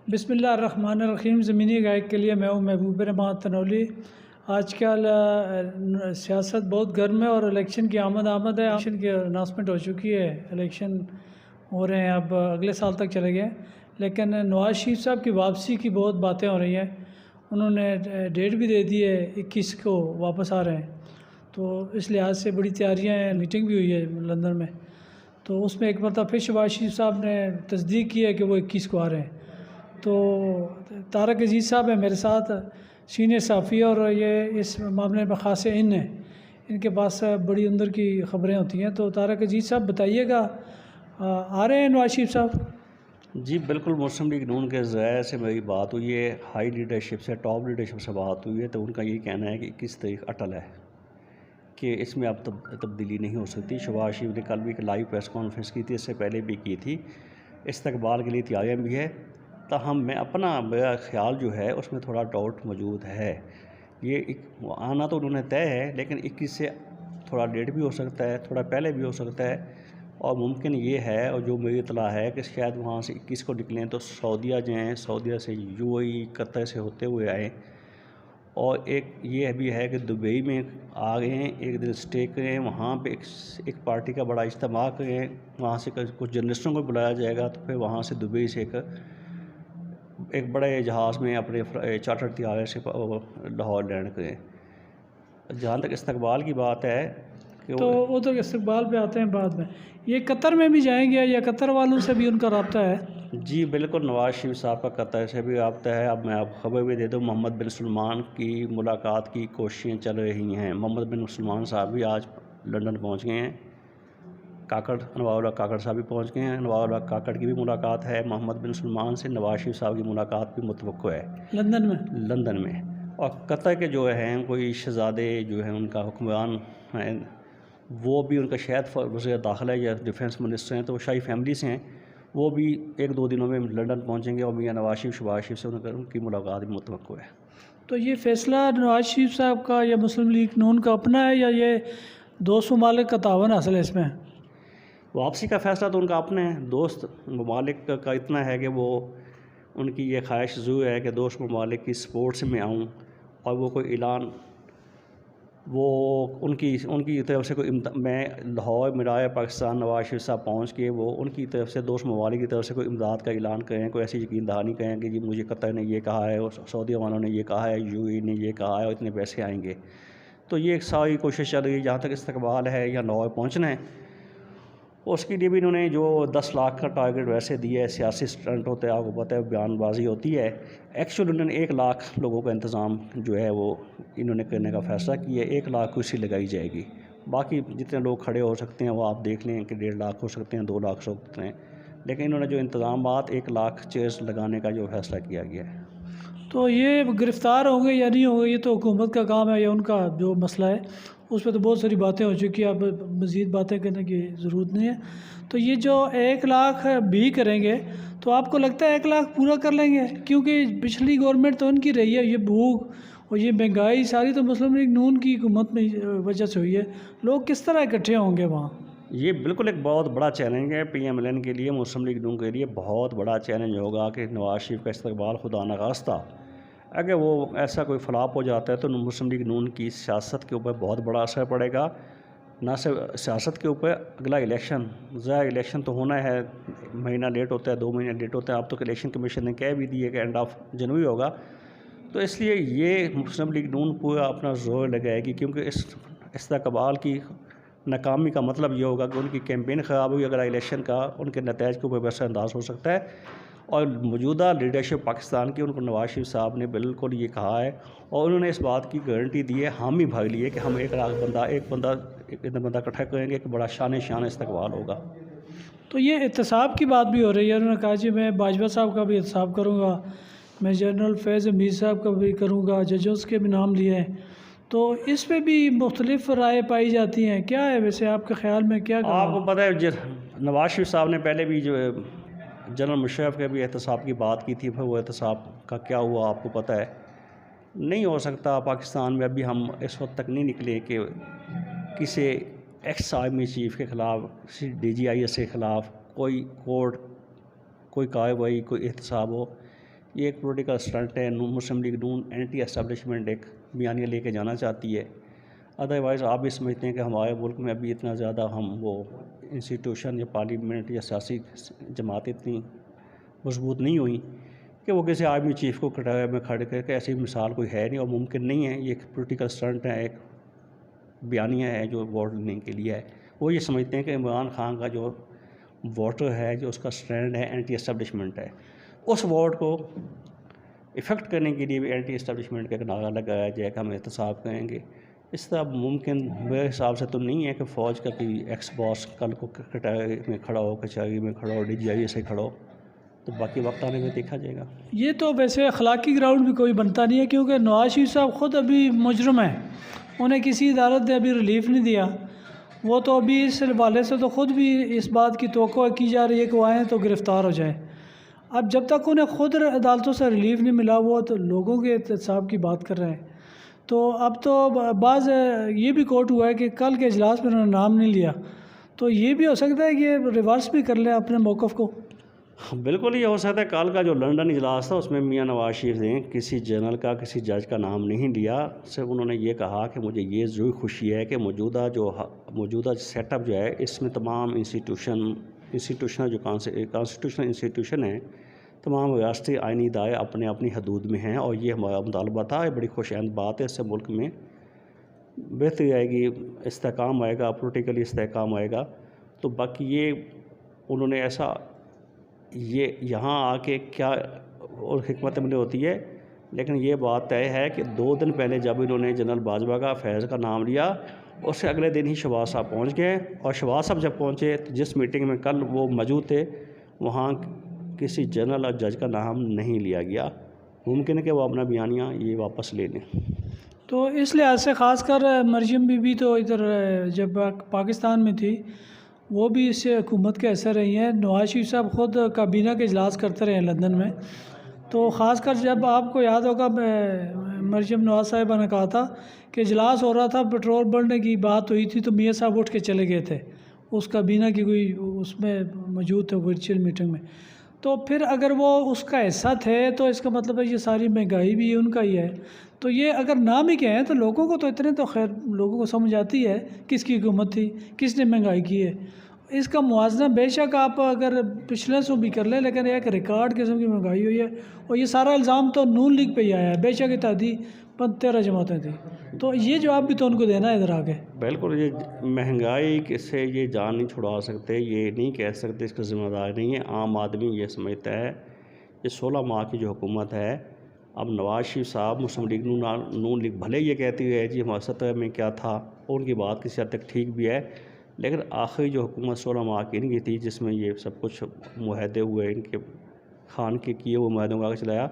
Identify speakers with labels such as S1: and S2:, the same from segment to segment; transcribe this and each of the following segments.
S1: بسم اللہ الرحمن الرحیم۔ زمینی گائیڈ کے لیے میں ہوں محبوب رحمان تنولی۔ آج کل سیاست بہت گرم ہے اور الیکشن کی آمد ہے۔ الیکشن کی اناؤنسمنٹ ہو چکی ہے، الیکشن ہو رہے ہیں، اب اگلے سال تک چلے گئے، لیکن نواز شریف صاحب کی واپسی کی بہت باتیں ہو رہی ہیں۔ انہوں نے ڈیٹ بھی دے دی ہے، 21 کو واپس آ رہے ہیں، تو اس لحاظ سے بڑی تیاریاں ہیں۔ میٹنگ بھی ہوئی ہے لندن میں، تو اس میں ایک مرتبہ پھر شہباز شریف صاحب نے تصدیق کی ہے کہ وہ 21 کو آ رہے ہیں۔ تو طارق عزیز صاحب ہیں میرے ساتھ، سینئر صحافی، اور یہ اس معاملے میں خاص ان ہیں، ان کے پاس بڑی اندر کی خبریں ہوتی ہیں۔ تو طارق عزیز صاحب بتائیے گا، آ رہے ہیں نواز شریف صاحب؟
S2: جی بالکل، مسلم لیگ نون کے ذرائع سے میری بات ہوئی ہے، ہائی لیڈرشپ سے، ٹاپ لیڈرشپ سے بات ہوئی ہے، تو ان کا یہ کہنا ہے کہ 21 تاریخ اٹل ہے، کہ اس میں اب تبدیلی نہیں ہو سکتی۔ شہباز شریف نے کل بھی ایک لائیو پریس کانفرنس کی تھی، اس سے پہلے بھی کی تھی، استقبال کے لیے تیاریاں بھی ہے، تاہم میرا خیال جو ہے اس میں تھوڑا ڈاؤٹ موجود ہے۔ یہ آنا تو انہوں نے طے ہے، لیکن 21 سے تھوڑا لیٹ بھی ہو سکتا ہے، تھوڑا پہلے بھی ہو سکتا ہے، اور ممکن یہ ہے، اور جو میری اطلاع ہے، کہ شاید وہاں سے 21 کو نکلیں تو سعودیہ جائیں، سعودیہ سے UAE قطر سے ہوتے ہوئے آئیں، اور ایک یہ بھی ہے کہ دبئی میں آ گئے ہیں، ایک دن اسٹے کریں، وہاں پہ ایک پارٹی کا بڑا اجتماع کریں، وہاں سے کچھ جرنلسٹوں کو بلایا جائے گا، تو پھر وہاں سے دبئی سے ایک بڑے جہاز میں اپنے چارٹر طیارے سے لاہور لینڈ کریں۔ جہاں تک استقبال کی بات ہے کہ
S1: تو وہ تو استقبال پہ آتے ہیں بعد میں، یہ قطر میں بھی جائیں گے یا قطر والوں سے بھی ان کا رابطہ ہے؟
S2: جی بالکل، نواز شریف صاحب کا قطر سے بھی رابطہ ہے۔ اب میں آپ خبر بھی دے دوں، محمد بن سلمان کی ملاقات کی کوششیں چل رہی ہیں۔ محمد بن سلمان صاحب بھی آج لندن پہنچ گئے ہیں، انوار اللہ کاکڑ صاحب بھی پہنچ گئے ہیں، انوار اللہ کاکڑ کی بھی ملاقات ہے۔ محمد بن سلمان سے نواز شریف صاحب کی ملاقات بھی متوقع ہے لندن میں۔ اور قطر کے جو ہیں کوئی شہزادے جو ہیں، ان کا حکمران ہیں، وہ بھی، ان کا شاید وزیر داخلہ یا ڈیفنس منسٹر ہیں، تو وہ شاہی فیملی سے ہیں، وہ بھی 1-2 دنوں میں لندن پہنچیں گے، اور میاں نواز شریف سے ان کی ملاقات بھی متوقع ہے۔
S1: تو یہ فیصلہ نواز شریف صاحب کا یا مسلم لیگ نون کا اپنا ہے، یا یہ دوست ممالک کا تعاون حاصل ہے اس میں؟
S2: واپسی کا فیصلہ تو ان کا اپنا ہے۔ دوست ممالک کا اتنا ہے کہ وہ، ان کی یہ خواہش ضرور ہے کہ دوست ممالک کی سپورٹ سے میں آؤں، اور وہ کوئی اعلان، وہ ان کی طرف سے کوئی میں لاہور میرائے پاکستان نواز شریف صاحب پہنچ کے وہ ان کی طرف سے، دوست ممالک کی طرف سے کوئی امداد کا اعلان کریں، کوئی ایسی یقین دہانی کریں کہ جی مجھے قطر نے یہ کہا ہے، اور سعودیہ والوں نے یہ کہا ہے، UAE نے یہ کہا ہے، اور اتنے پیسے آئیں گے۔ تو یہ ایک ساری کوشش چل رہی ہے۔ جہاں تک استقبال ہے یا لاہور پہنچنا ہے، اس کے لیے بھی انہوں نے جو 10 لاکھ کا ٹارگٹ ویسے دیا ہے، سیاسی سٹنٹ ہوتا ہے، آپ کو پتہ ہے، بیان بازی ہوتی ہے۔ ایکچوئل انہوں نے 1 لاکھ لوگوں کا انتظام جو ہے وہ انہوں نے کرنے کا فیصلہ کیا ہے۔ 1 لاکھ کرسی لگائی جائے گی، باقی جتنے لوگ کھڑے ہو سکتے ہیں وہ آپ دیکھ لیں کہ 1.5 لاکھ ہو سکتے ہیں، 2 لاکھ ہو سکتے ہیں، لیکن انہوں نے جو انتظامات 1 لاکھ چیئرز لگانے کا جو فیصلہ کیا گیا ہے۔
S1: تو یہ گرفتار ہوں گے یا نہیں ہوں گے، یہ تو حکومت کا کام ہے یا ان کا جو مسئلہ ہے، اس پہ تو بہت ساری باتیں ہو چکی ہیں، اب مزید باتیں کرنے کی ضرورت نہیں ہے۔ تو یہ جو 1 لاکھ بھی کریں گے، تو آپ کو لگتا ہے 1 لاکھ پورا کر لیں گے؟ کیونکہ پچھلی گورنمنٹ تو ان کی رہی ہے، یہ بھوک اور یہ مہنگائی ساری تو مسلم لیگ نون کی حکومت میں وجہ سے ہوئی ہے، لوگ کس طرح اکٹھے ہوں گے وہاں؟
S2: یہ بالکل ایک بہت بڑا چیلنج ہے PMLN کے لیے، مسلم لیگ نون کے لیے بہت بڑا چیلنج ہوگا کہ نواز شریف کا استقبال خدا نخواستہ اگر وہ ایسا کوئی فلاپ ہو جاتا ہے تو مسلم لیگ نون کی سیاست کے اوپر بہت بڑا اثر پڑے گا۔ نہ صرف سیاست کے اوپر، اگلا الیکشن، الیکشن تو ہونا ہے، مہینہ لیٹ ہوتا ہے، 2 مہینے لیٹ ہوتا ہے، اب تک الیکشن کمیشن نے کہہ بھی دی ہے کہ اینڈ آف جنوری ہوگا، تو اس لیے یہ مسلم لیگ نون پورا اپنا زور لگائے گی، کیونکہ اس استقبال کی ناکامی کا مطلب یہ ہوگا کہ ان کی کیمپین خراب ہوئی، اگر الیکشن کا ان کے نتائج کے اوپر اثر انداز ہو سکتا ہے۔ اور موجودہ لیڈرشپ پاکستان کی، ان کو نواز شریف صاحب نے بالکل یہ کہا ہے، اور انہوں نے اس بات کی گارنٹی دی ہے، حامی بھاگ لی ہے کہ ہم 1 لاکھ بندہ اکٹھا کریں گے، ایک بڑا شان استقبال ہوگا۔
S1: تو یہ احتساب کی بات بھی ہو رہی ہے، انہوں نے کہا جی میں باجوہ صاحب کا بھی احتساب کروں گا، میں جنرل فیض امیر صاحب کا بھی کروں گا، ججز کے بھی نام لیے ہیں، تو اس پہ بھی مختلف رائے پائی جاتی ہیں، کیا ہے ویسے آپ کے خیال میں کیا کہا؟
S2: آپ کو پتہ ہے نواز شریف صاحب نے پہلے بھی جو جنرل مشرف کے بھی احتساب کی بات کی تھی، پھر وہ احتساب کا کیا ہوا آپ کو پتہ ہے۔ نہیں ہو سکتا پاکستان میں، ابھی ہم اس وقت تک نہیں نکلے کہ کسی ایکس آرمی چیف کے خلاف، کسی DGIS کے خلاف کوئی کارروائی، کوئی احتساب ہو۔ یہ ایک پولیٹیکل اسٹنٹ ہے. مسلم لیگ نون اینٹی اسٹیبلشمنٹ ایک بیانیہ لے کے جانا چاہتی ہے. ادروائز آپ بھی سمجھتے ہیں کہ ہمارے ملک میں ابھی اتنا زیادہ ہم وہ انسٹیٹیوشن یا پارلیمنٹ یا سیاسی جماعتیں اتنی مضبوط نہیں ہوئیں کہ وہ کسی آرمی چیف کو کٹارے میں کھڑے کر کے ایسی مثال کوئی ہے نہیں اور ممکن نہیں ہے. یہ ایک پولیٹیکل اسٹنٹ ہے, ایک بیانیہ ہے جو ووٹ لینے کے لیے ہے. وہ یہ سمجھتے ہیں کہ عمران خان کا جو ووٹر ہے, جو اس کا اسٹینڈ ہے, اینٹی اسٹیبلشمنٹ ہے. اس ووٹ کو افیکٹ کرنے کے لیے بھی اینٹی اسٹیبلشمنٹ کا ایک نعرہ لگایا جائے کہ ہم احتساب کریں گے. اس طرح ممکن میرے حساب سے تو نہیں ہے کہ فوج کا کوئی ایکس باس کل کو کٹارے میں کھڑا ہو, کچہری میں کھڑا ہو, ڈی جی آئی سے کھڑا ہو. تو باقی وقت آنے میں دیکھا جائے گا.
S1: یہ تو ویسے اخلاقی گراؤنڈ بھی کوئی بنتا نہیں ہے, کیونکہ نواز شریف صاحب خود ابھی مجرم ہیں. انہیں کسی عدالت نے ابھی ریلیف نہیں دیا. وہ تو ابھی اس حوالے سے تو خود بھی اس بات کی توقع کی جا رہی ہے کہ وہ آئیں تو گرفتار ہو جائیں. اب جب تک انہیں خود عدالتوں سے ریلیف نہیں ملا, وہ تو لوگوں کے احتساب کی بات کر رہے ہیں. تو اب تو بعض یہ بھی کوٹ ہوا ہے کہ کل کے اجلاس میں انہوں نے نام نہیں لیا, تو یہ بھی ہو سکتا ہے کہ ریورس بھی کر لیں اپنے موقف کو.
S2: بالکل یہ ہو سکتا ہے. کل کا جو لنڈن اجلاس تھا اس میں میاں نواز شریف نے کسی جنرل کا, کسی جج کا نام نہیں لیا. صرف انہوں نے یہ کہا کہ مجھے یہ ضرور خوشی ہے کہ موجودہ سیٹ اپ جو ہے اس میں تمام انسٹیٹیوشن جو کانسٹیٹیوشنل انسٹیٹیوشن ہیں, تمام ریاستی آئینی ادارے اپنے اپنی حدود میں ہیں, اور یہ ہمارا مطالبہ تھا. یہ بڑی خوش آئند بات ہے. اس سے ملک میں بہتری آئے گی, استحکام آئے گا, پولیٹیکلی استحکام آئے گا. تو باقی یہ انہوں نے ایسا یہ یہاں آ کے کیا اور حکمت عملی ہوتی ہے. لیکن یہ بات طے ہے کہ 2 دن پہلے جب انہوں نے جنرل باجوہ کا, فیض کا نام لیا, اس سے اگلے دن ہی شہباز صاحب پہنچ گئے. اور شہباز صاحب جب پہنچے, جس میٹنگ میں کل وہ موجود تھے, وہاں کسی جنرل اور جج کا نام نہیں لیا گیا. ممکن ہے کہ وہ اپنا بیانیہ یہ واپس لے لیں.
S1: تو اس لحاظ سے خاص کر مریم بی بی تو ادھر جب پاکستان میں تھی وہ بھی اس سے حکومت کے اثر رہی ہیں. نواز شریف صاحب خود کابینہ کے اجلاس کرتے رہے ہیں لندن میں. تو خاص کر جب آپ کو یاد ہوگا مریم نواز صاحبہ نے کہا تھا کہ اجلاس ہو رہا تھا, پیٹرول بڑھنے کی بات ہوئی تھی, تو میاں صاحب اٹھ کے چلے گئے تھے اس کابینہ کی کوئی اس میں موجود تھے ورچوئل میٹنگ میں. تو پھر اگر وہ اس کا حصہ تھے تو اس کا مطلب ہے یہ ساری مہنگائی بھی ان کا ہی ہے. تو یہ اگر نام ہی کہیں تو لوگوں کو تو اتنے تو خیر لوگوں کو سمجھ آتی ہے کس کی حکومت تھی, کس نے مہنگائی کی ہے. اس کا موازنہ بے شک آپ اگر پچھلے سو بھی کر لیں, لیکن ایک ریکارڈ قسم کی مہنگائی ہوئی ہے. اور یہ سارا الزام تو نون لیگ پہ ہی آیا ہے. بے شک اتحادی 13 جماعتیں تھیں, تو یہ جواب بھی تو ان کو دینا ہے ادھر آگے.
S2: بالکل. یہ مہنگائی سے یہ جان نہیں چھڑا سکتے, یہ نہیں کہہ سکتے اس کا ذمہ دار نہیں ہے. عام آدمی یہ سمجھتا ہے کہ 16 ماہ کی جو حکومت ہے, اب نواز شریف صاحب مسلم لیگ نون لیگ بھلے یہ کہتی ہے جی ہمارے 17 میں کیا تھا, اور ان کی بات کسی حد تک ٹھیک بھی ہے, لیکن آخری جو حکومت 16 ماہ کی ان کی تھی جس میں یہ سب کچھ معاہدے ہوئے, ان کے خان کے کیے وہ معاہدوں کا آگے چلایا,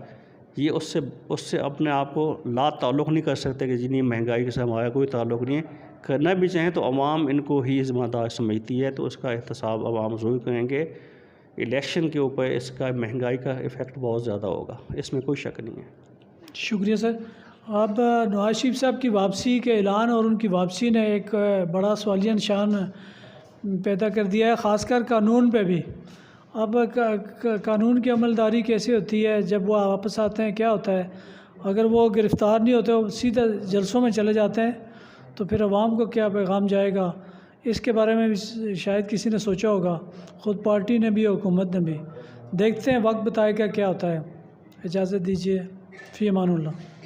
S2: یہ اس سے اپنے آپ کو لا تعلق نہیں کر سکتے کہ جنہیں مہنگائی سے ہمارا کوئی تعلق نہیں ہے. کرنا بھی چاہیں تو عوام ان کو ہی ذمہ دار سمجھتی ہے, تو اس کا احتساب عوام ضرور کریں گے. الیکشن کے اوپر اس کا مہنگائی کا ایفیکٹ بہت زیادہ ہوگا, اس میں کوئی شک نہیں ہے.
S1: شکریہ سر. اب نواز شریف صاحب کی واپسی کے اعلان اور ان کی واپسی نے ایک بڑا سوالیہ نشان پیدا کر دیا ہے, خاص کر قانون پہ بھی. اب قانون کی عملداری کیسے ہوتی ہے جب وہ واپس آتے ہیں, کیا ہوتا ہے؟ اگر وہ گرفتار نہیں ہوتے, وہ سیدھا جلسوں میں چلے جاتے ہیں, تو پھر عوام کو کیا پیغام جائے گا؟ اس کے بارے میں بھی شاید کسی نے سوچا ہوگا, خود پارٹی نے بھی, حکومت نے بھی. دیکھتے ہیں, وقت بتائے گا کیا ہوتا ہے. اجازت دیجیے. فی امان اللہ.